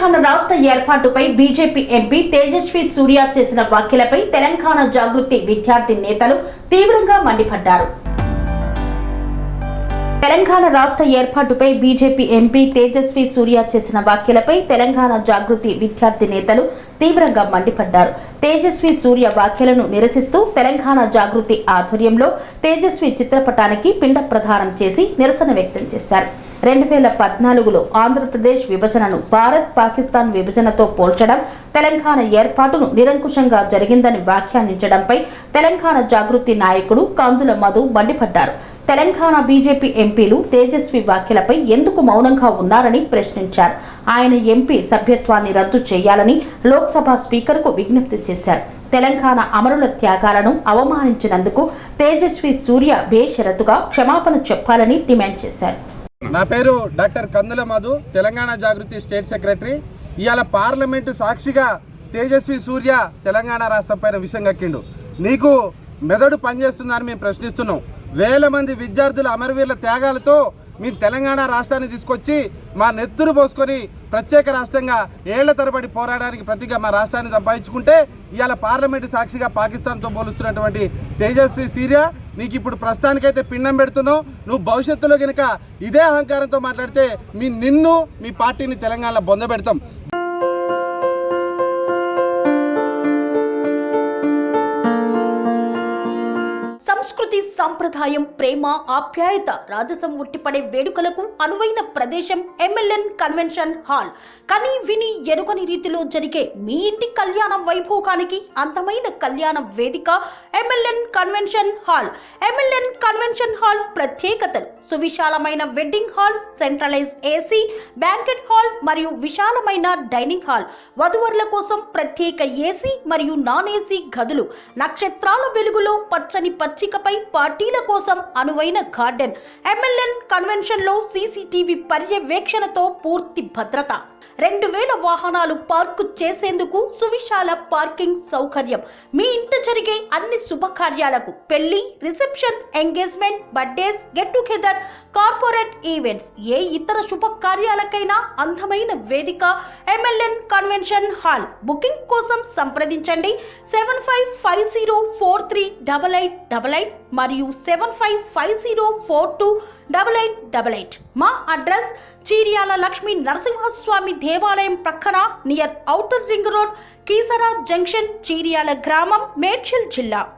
తెలంగాణ రాష్ట్ర ఏర్పాటుపై BJP MP Tejaswi సూర్య చేసిన వ్యాఖ్యలపై తెలంగాణ జాగృతి విద్యార్థి నేతలు తీవ్రంగా మండిపడ్డారు. తెలంగాణ రాష్ట్ర ఏర్పాటుపై బీజేపీ ఎంపీ తేజస్వి సూర్య చేసిన వ్యాఖ్యలపై తెలంగాణ జాగృతి విద్యార్థి నేతలు తీవ్రంగా మండిపడ్డారు. తేజస్వి సూర్య వ్యాఖ్యలను నిరసిస్తూ తెలంగాణ జాగృతి ఆధ్వర్యంలో తేజస్వి చిత్రపటానికి పిండ ప్రదానం చేసి నిరసన వ్యక్తం చేశారు. 2014లో ఆంధ్రప్రదేశ్ విభజనను భారత్ పాకిస్తాన్ విభజనతో పోల్చడం, తెలంగాణ ఏర్పాటును నిరంకుశంగా జరిగిందని వ్యాఖ్యానించడంపై తెలంగాణ జాగృతి నాయకుడు కందుల మధు మండిపడ్డారు. తెలంగాణ బీజేపీ ఎంపీలు తేజస్వి వ్యాఖ్యలపై ఎందుకు మౌనంగా ఉన్నారని ప్రశ్నించారు. ఆయన ఎంపీ సభ్యత్వాన్ని రద్దు చేయాలని లోక్సభ స్పీకర్కు విజ్ఞప్తి చేశారు. తెలంగాణ అమరుల త్యాగాలను అవమానించినందుకు తేజస్వి సూర్య బేషరతుగా క్షమాపణ చెప్పాలని డిమాండ్ చేశారు. నా పేరు డాక్టర్ కందుల మధు, తెలంగాణ జాగృతి స్టేట్ సెక్రటరీ. ఇవాళ పార్లమెంటు సాక్షిగా తేజస్వి సూర్య తెలంగాణ రాష్ట్రం పైన విషయం కక్కిండు. నీకు మెదడు పనిచేస్తుందని మేము ప్రశ్నిస్తున్నాం. వేల మంది విద్యార్థుల అమరవీరుల త్యాగాలతో మేము తెలంగాణ రాష్ట్రాన్ని తీసుకొచ్చి మా నెత్తురు పోసుకొని ప్రత్యేక రాష్ట్రంగా ఏళ్ల తరబడి పోరాడడానికి ప్రతిగా మా రాష్ట్రాన్ని సంపాదించుకుంటే ఇవాళ పార్లమెంటు సాక్షిగా పాకిస్తాన్తో పోలుస్తున్నటువంటి తేజస్వి సూర్య నీకు ఇప్పుడు ప్రస్తుతానికైతే పిండం పెడుతున్నావు. నువ్వు భవిష్యత్తులో కనుక ఇదే అహంకారంతో మాట్లాడితే నిన్ను మీ పార్టీని తెలంగాణలో బొందబెడతాం. సంస్కృతి, సంప్రదాయం, ప్రేమ, ఆప్యాయత, రాజసం ఉట్టిపడే వేడుకలకు అనువైన ప్రదేశం ఎంఎల్ఎన్ కన్వెన్షన్ హాల్. కని విని ఎరుగని రీతిలో జరిగే మీ ఇంటి కళ్యాణ వైభోగానికి అందమైన కళ్యాణ వేదిక MLN convention hall. MLN convention hall ప్రత్యేకతలు: సువిశాలమైన wedding halls, centralize AC banquet hall మరియు విశాలమైన డైనింగ్ హాల్, వధువరుల కోసం ప్రత్యేక ఏసీ మరియు నాన్ ఏసీ గదులు, నక్షత్రాల వెలుగులో పచ్చని పచ్చికపై పార్టీల కోసం అనువైన గార్డెన్. ఎంఎల్ఎన్ కన్వెన్షన్ లో సీసీటీవీ పర్యవేక్షణతో పూర్తి భద్రత, 2000 వాహనాలు పార్కు చేసేందుకు సువిశాల పార్కింగ్ సౌకర్యం. మీ ఇంట జరిగే అన్ని శుభకార్యాలకు, పెళ్లి, reception, engagement, birthdays, get together, corporate events, ఏ ఇతర శుభకార్యాలకైనా అందమైన వేదిక ఎంఎల్ఎన్ కన్వెన్షన్ హాల్. బుకింగ్ కోసం సంప్రదించండి 7550438888 మరియు 7550428888. మా అడ్రస్ చీర్యాల లక్ష్మీ నరసింహస్వామి దేవాలయం ప్రక్కన, near outer ring road, Keesara junction, Cheeryal గ్రామం, మేడ్చల్ జిల్లా.